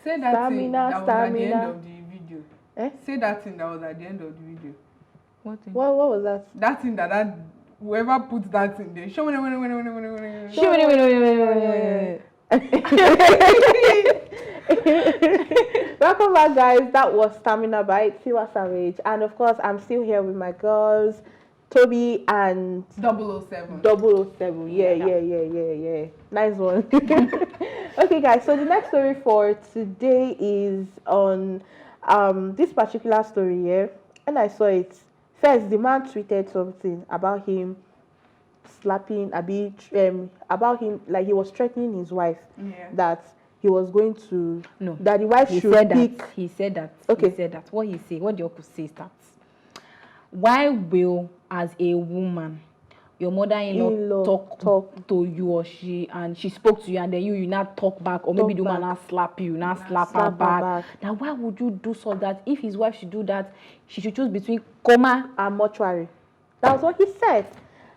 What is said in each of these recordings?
Say that thing that was at the end of the video. Eh? Say that thing that was at the end of the video. What thing? What was that? That thing that whoever put that in there. Show me. Welcome back, guys. That was Stamina by Tiwa Savage, and of course, I'm still here with my girls, Toby and 007. 007. Yeah. Nice one. Okay, guys. So the next story for today is on this particular story here, and I saw it. First, the man tweeted something about him slapping about him, like he was threatening his wife that he was going to that the wife should pick. He said that. Okay. He said that. What he say? What the uncle say that? Why will, as a woman, your mother-in-law talk to you or she spoke to you and then you not talk back, or maybe the woman not slap you, not slap her back. Now why would you do so that if his wife should do that, she should choose between coma and mortuary? That was what he said.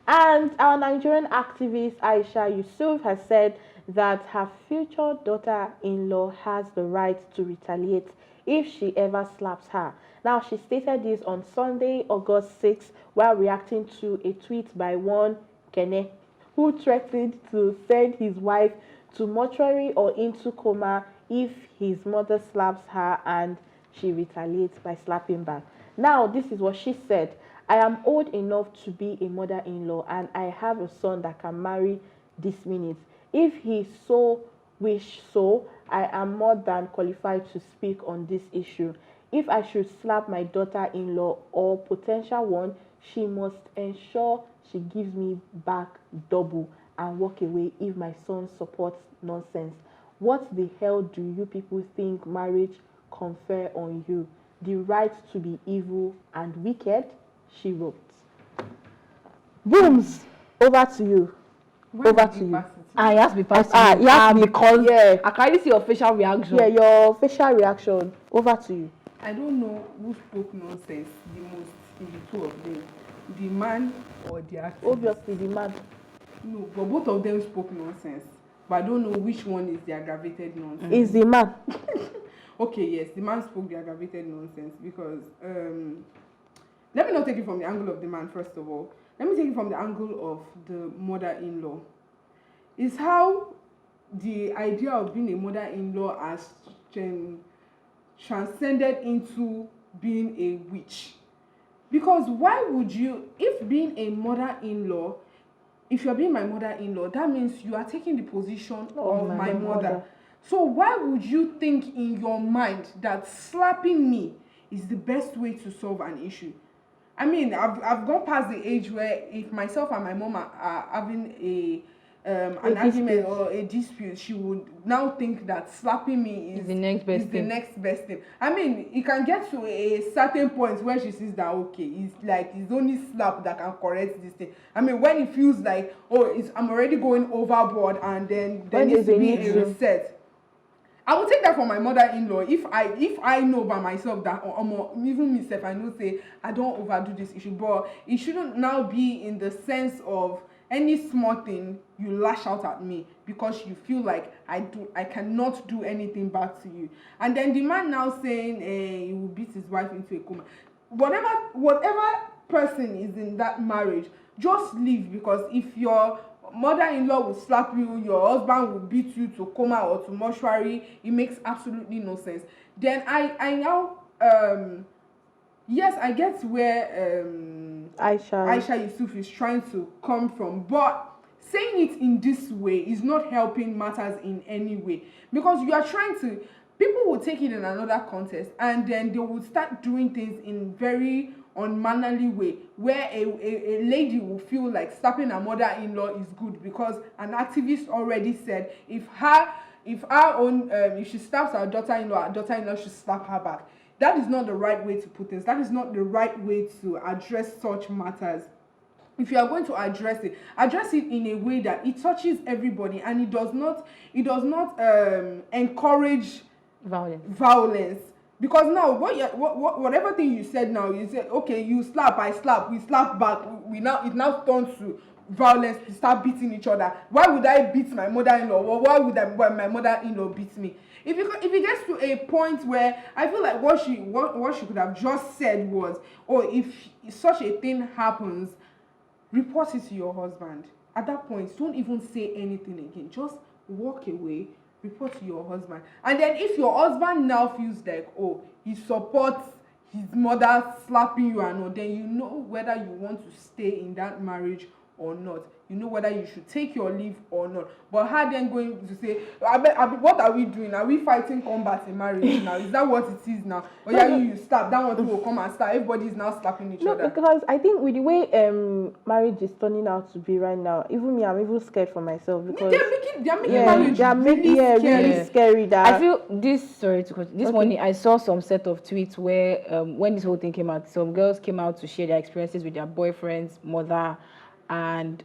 And our Nigerian activist Aisha Yesufu has said that her future daughter-in-law has the right to retaliate if she ever slaps her. Now, she stated this on Sunday, August 6, while reacting to a tweet by one Kene, who threatened to send his wife to mortuary or into coma if his mother slaps her and she retaliates by slapping back. Now, this is what she said. I am old enough to be a mother-in-law and I have a son that can marry this minute. If he so wish so, I am more than qualified to speak on this issue. If I should slap my daughter-in-law or potential one, she must ensure she gives me back double and walk away if my son supports nonsense. What the hell do you people think marriage confer on you? The right to be evil and wicked? She wrote. Booms! Over to you. Over to you. I asked me personally. Because I can't see your facial reaction. Yeah, your facial reaction. Over to you. I don't know who spoke nonsense the most in the two of them, the man or the activist. Obviously, the man. No, but both of them spoke nonsense. But I don't know which one is the aggravated nonsense. It's the man. Okay, yes, the man spoke the aggravated nonsense because let me not take it from the angle of the man first of all. Let me take it from the angle of the mother-in-law. It's how the idea of being a mother-in-law has transcended into being a witch. Because why would you, if being a mother-in-law, if you're being my mother-in-law, that means you are taking the position of my mother. So why would you think in your mind that slapping me is the best way to solve an issue? I mean, I've gone past the age where if myself and my mom are having an argument or a dispute, she would now think that slapping me is the next best thing. I mean, it can get to a certain point where she sees that it's only slap that can correct this thing. I mean, when it feels like I'm already going overboard and then there needs to be a reset. I would take that from my mother-in-law if I know by myself that even myself I know say I don't overdo this issue, but it shouldn't now be in the sense of any small thing you lash out at me because you feel like I cannot do anything back to you. And then the man now saying he will beat his wife into a coma. Whatever person is in that marriage, just leave, because if your mother-in-law will slap you, your husband will beat you to coma or to mortuary, it makes absolutely no sense. Then I now yes, I get where Aisha Yesufu is trying to come from, but saying it in this way is not helping matters in any way, because you are trying to, people will take it in another context and then they will start doing things in very unmannerly way, where a lady will feel like slapping her mother-in-law is good because an activist already said if she slaps her daughter-in-law should slap her back. That is not the right way to put things. That is not the right way to address such matters. If you are going to address it in a way that it touches everybody and it does not encourage violence. Because now whatever thing you said now, you said, okay, you slap, I slap, we slap back. It now turns to violence to start beating each other. Why would I beat my mother-in-law? Or why would my mother-in-law beat me? If it gets to a point where I feel like what she could have just said was, oh, if such a thing happens, report it to your husband. At that point, don't even say anything again. Just walk away, report to your husband. And then if your husband now feels like, oh, he supports his mother slapping you and all, then you know whether you want to stay in that marriage or not. You know whether you should take your leave or not. But her then going to say, what are we doing? Are we fighting combat in marriage now? Is that what it is now? Or you slap, that one will come and slap. Everybody is now slapping each other. Because I think with the way marriage is turning out to be right now, even me, I'm even scared for myself because they're making marriage really scary. That I feel this morning I saw some set of tweets where when this whole thing came out, some girls came out to share their experiences with their boyfriends, mother, and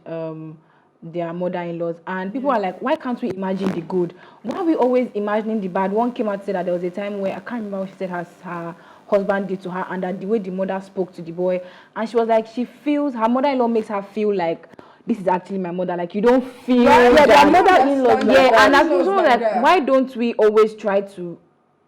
their mother-in-laws, and people are like, why can't we imagine the good? Why are we always imagining the bad? One came out and said that there was a time where I can't remember what she said her husband did to her, and that the way the mother spoke to the boy, and she was like, she feels her mother-in-law makes her feel like this is actually my mother. Like you don't feel their mother-in-law. And I was like, why don't we always try to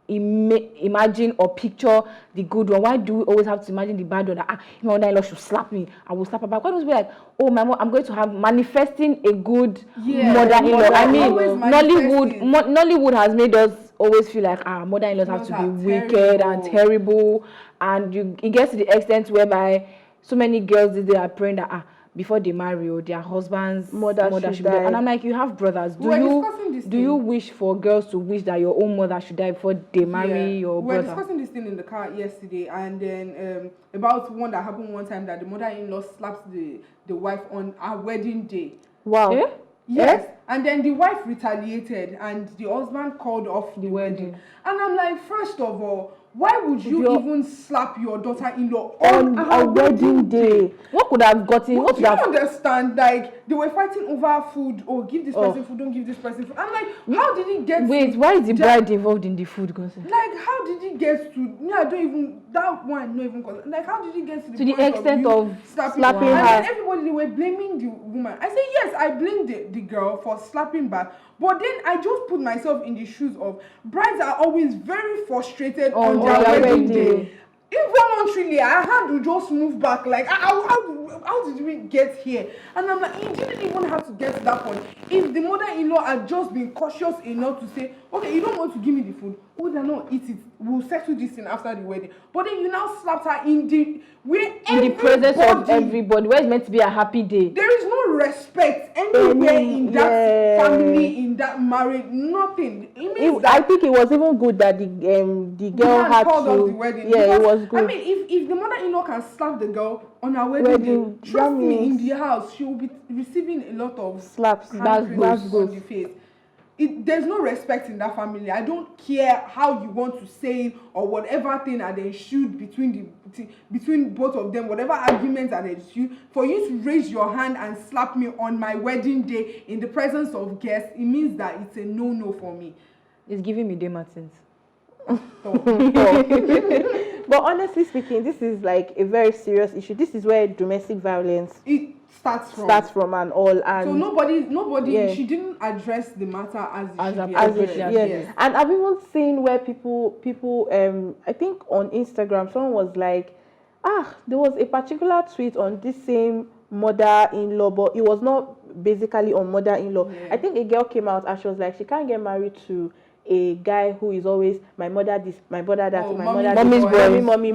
imagine or picture the good one? Why do we always have to imagine the bad one? That if my mother-in-law should slap me, I will slap her back. Why don't we be like, oh, my mom, I'm going to have manifesting a good mother-in-law? I mean, Nollywood has made us always feel like mother-in-laws have to be wicked and terrible, and it gets to the extent whereby so many girls they are praying that before they marry, or their husband's mother should die. And I'm like, you have brothers. Do you wish for girls to wish that your own mother should die before they marry your brother? We were discussing this thing in the car yesterday, and then about one that happened one time that the mother-in-law slaps the wife on her wedding day. Wow. Yes. And then the wife retaliated, and the husband called off the wedding. And I'm like, first of all, why would you even slap your daughter-in-law on her wedding day? What could have gotten? What do you understand? Like, they were fighting over food. Oh, give this person food, don't give this person food. I'm like, how did he get why is the bride involved in the food? Like, how did he get to... I don't even... That one, not even... Like, how did he get to the point extent of slapping her? And then everybody, they were blaming the woman. I said, yes, I blame the girl for slapping back. But then I just put myself in the shoes of brides are always very frustrated on their wedding day. Involuntarily, I had to just move back. Like, how did we get here? And I'm like, you didn't even have to get to that point. If the mother-in-law had just been cautious enough to say, okay, you don't want to give me the food, oh, they're not eat it. We'll settle this thing after the wedding. But then you now slapped her in the presence of everybody, where it's meant to be a happy day. There is no respect anywhere in that family, in that marriage, nothing. I think it was even good that the girl had called off the wedding. Yeah, it was good. I mean, if the mother-in-law can slap the girl on her wedding day, trust me, in the house, she will be receiving a lot of slaps. That's good. On the face. There's no respect in that family. I don't care how you want to say it or whatever thing that they shoot between both of them, whatever arguments that they shoot. For you to raise your hand and slap me on my wedding day in the presence of guests, it means that it's a no-no for me. It's giving me day Martins. But honestly speaking, this is like a very serious issue. This is where domestic violence starts from and all. And so nobody she didn't address the matter as it should. Yes. And I've even seen where people I think on Instagram someone was like, there was a particular tweet on this same mother-in-law, but it was not basically on mother-in-law. I think a girl came out and she was like, she can't get married to a guy who is always my mother this, my brother that, my mother this, mommy,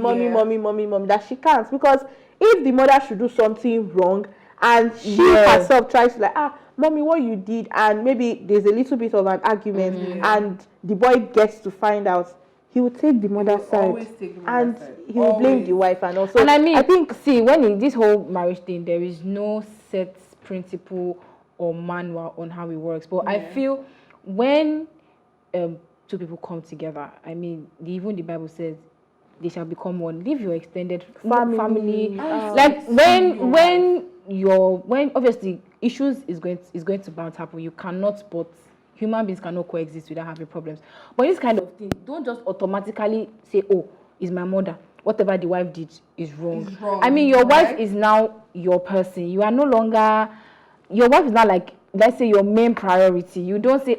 that she can't, because if the mother should do something wrong and she herself tries to like, mommy, what you did, and maybe there's a little bit of an argument and the boy gets to find out, he will take the mother's side and he will blame the wife. And also, and I think when in this whole marriage thing, there is no set principle or manual on how it works, but I feel when two people come together, I mean, even the Bible says they shall become one. Leave your extended family. Like when obviously issues is going to bounce happen. You cannot, but human beings cannot coexist without having problems. But this kind of thing, don't just automatically say, oh, it's my mother. Whatever the wife did is wrong. I mean, your wife is now your person. You are no longer your wife is not like, let's say, your main priority. You don't say,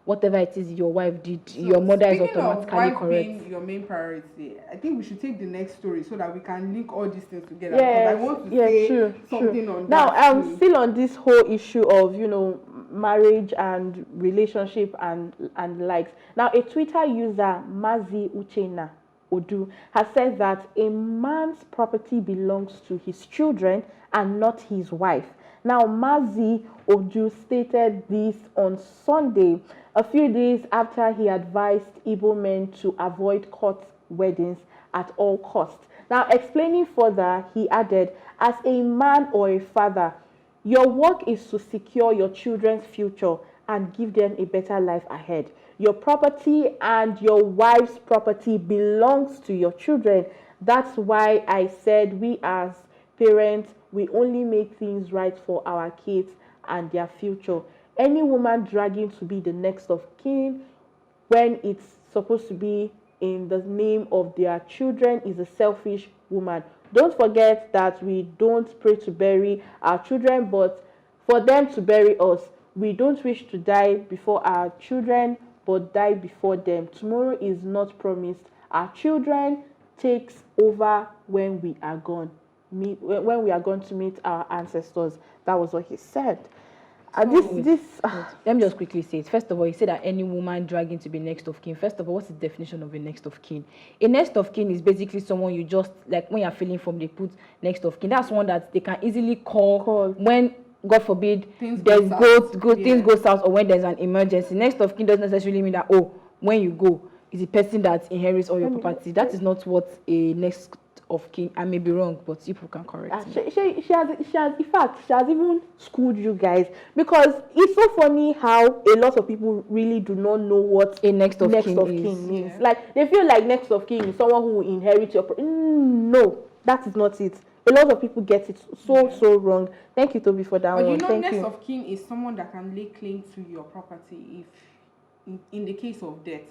whatever it is your wife did, So your mother is speaking of automatically wife correct. being your main priority, I think we should take the next story so that we can link all these things together. Yes, because I want to say something true. on Now, that. I'm still on this whole issue of, you know, marriage and relationship and likes. Now, a Twitter user, Mazi Uchena Odu, has said that a man's property belongs to his children and not his wife. Now, Mazi Odu stated this on Sunday, a few days after he advised Igbo men to avoid court weddings at all costs. Now, explaining further, he added, as a man or a father, your work is to secure your children's future and give them a better life ahead. Your property and your wife's property belongs to your children. That's why I said we as parents, we only make things right for our kids and their future. Any woman dragging to be the next of kin when it's supposed to be in the name of their children is a selfish woman. Don't forget that we don't pray to bury our children, but for them to bury us. We don't wish to die before our children, but die before them. Tomorrow is not promised. Our children takes over when we are gone. When we are going to meet our ancestors. That was what he said. Let me just quickly say it. First of all, he said that any woman dragging to be next of kin. First of all, what's the definition of a next of kin? A next of kin is basically someone you just, like when you're feeling from, they put next of kin. That's one that they can easily call when, God forbid, things go south, or when there's an emergency. Next of kin doesn't necessarily mean that, when you go, is the person that inherits all your property. That is not what a next of kin. I may be wrong, but people can correct me. She has in fact, she has even schooled you guys, because it's so funny how a lot of people really do not know what a next of kin means. Yeah. Like, they feel like next of kin is someone who will inherit your property. No, that is not it. A lot of people get it so wrong. Thank you, Toby, for that one. But next of kin is someone that can lay claim to your property if in the case of death.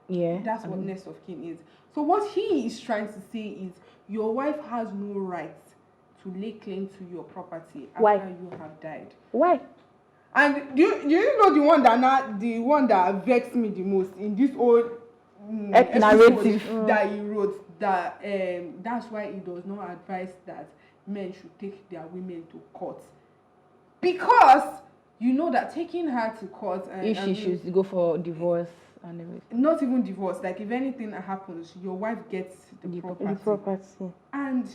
Yeah, that's what next of kin is. So what he is trying to say is your wife has no right to lay claim to your property after you have died. Why? And do you know the one that vexed me the most in this old narrative that he wrote, that that's why he does not advise that men should take their women to court, because you know that taking her to court if she should go for divorce and everything. Not even divorce. Like, if anything happens, your wife gets the property. And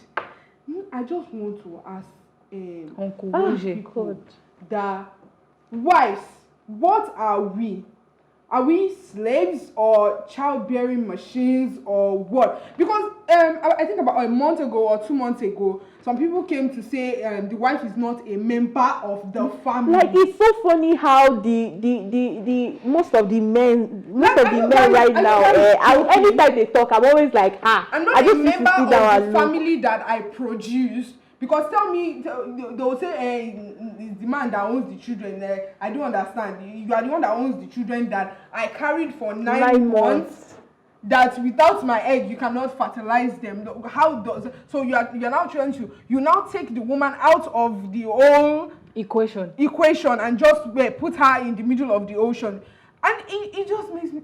I just want to ask Uncle the wives, what are we? Are we slaves or childbearing machines or what? Because I think about a month ago or 2 months ago, some people came to say the wife is not a member of the family. Like, it's so funny how the most of the men right now, anytime they talk, I'm always like, I'm not a member of the family that I produced. Because tell me, they will say, it's the man that owns the children. I don't understand. You are the one that owns the children that I carried for 9 months. That without my egg, you cannot fertilize them. How does so? You are now trying to now take the woman out of the whole equation and just put her in the middle of the ocean, and it just makes me.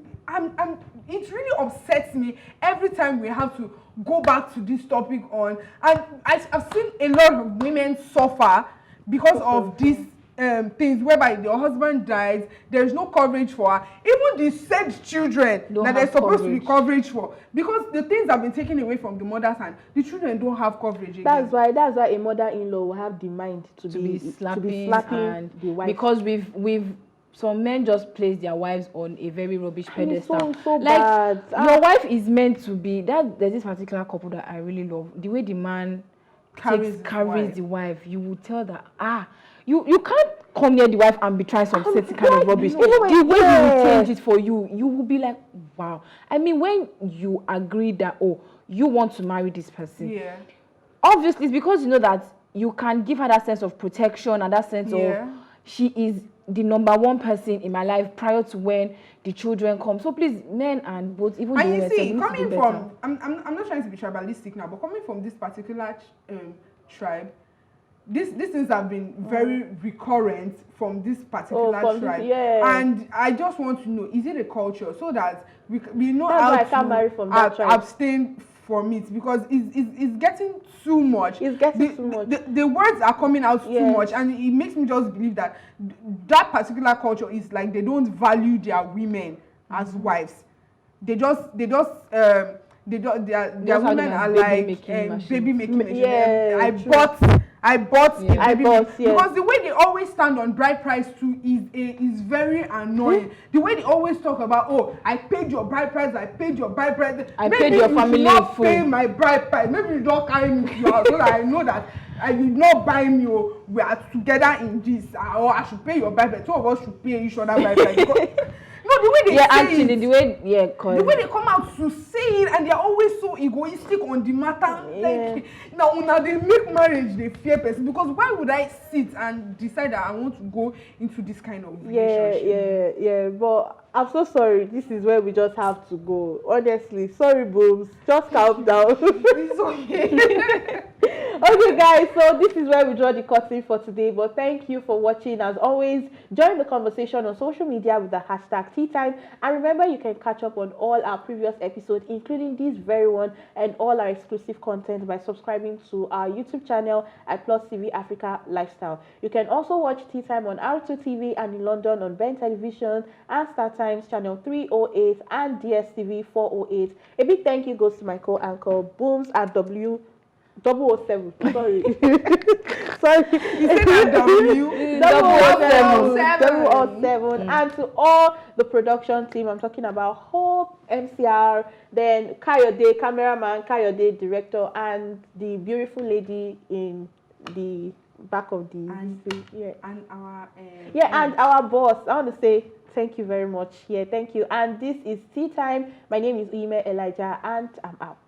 It really upsets me every time we have to go back to this topic and I've seen a lot of women suffer because of these things whereby their husband dies, there's no coverage for her. Even the said children that they're supposed to be coverage for, because the things have been taken away from the mother's hand, the children don't have coverage again. That's why a mother-in-law will have the mind to be slapping the wife. Because we've some men just place their wives on a very rubbish pedestal. So like bad. Your wife is meant to be that. There's this particular couple that I really love. The way the man carries the wife, you will tell that you can't come near the wife and be trying some certain kind of rubbish. The way he will change it for you, you will be like, wow. I mean, when you agree that you want to marry this person, obviously it's because you know that you can give her that sense of protection and that sense of she is the number one person in my life prior to when the children come. So please, men and both, even and you see, coming from, I'm not trying to be tribalistic now, but coming from this particular tribe, these things have been very recurrent from this particular tribe. And I just want to know, is it a culture, so that we know how to abstain from it, because it's getting too much. It's getting too much. The words are coming out too much, and it makes me just believe that that particular culture is like they don't value their women as wives. Their women are like baby making machine. I bought because the way they always stand on bride price too is very annoying. The way they always talk about, oh, I paid your bride price, I paid your bride price. I paid your family not pay my bride price. Maybe you don't carry me to your house so that I know that I did not buy me. We are together in this, or I should pay your bride price. Two of us should pay each other bride price. No, the way they say it, the way they come out to say it, and they're always so egoistic on the matter. Like, now they make marriage, they fear person, because why would I sit and decide that I want to go into this kind of relationship? But I'm so sorry, this is where we just have to go. Honestly, sorry Booms, just calm down. It's okay. Okay guys, so this is where we draw the curtain for today, but thank you for watching. As always, join the conversation on social media with the hashtag #TeaTime, and remember you can catch up on all our previous episodes, including this very one and all our exclusive content, by subscribing to our YouTube channel at PlusTvAfrica Lifestyle. You can also watch Tea Time on R2 TV and in London on Ben Television and Star Times channel 308 and DSTV 408. A big thank you goes to my co-anchor Booms at 007. Sorry. You said that 007. And to all the production team, I'm talking about Hope, MCR, then Kayode, cameraman, Kayode, director, and the beautiful lady in the back of the and our boss. I want to say thank you very much. Thank you. And this is Tea Time. My name is Uime Elijah, and I'm out.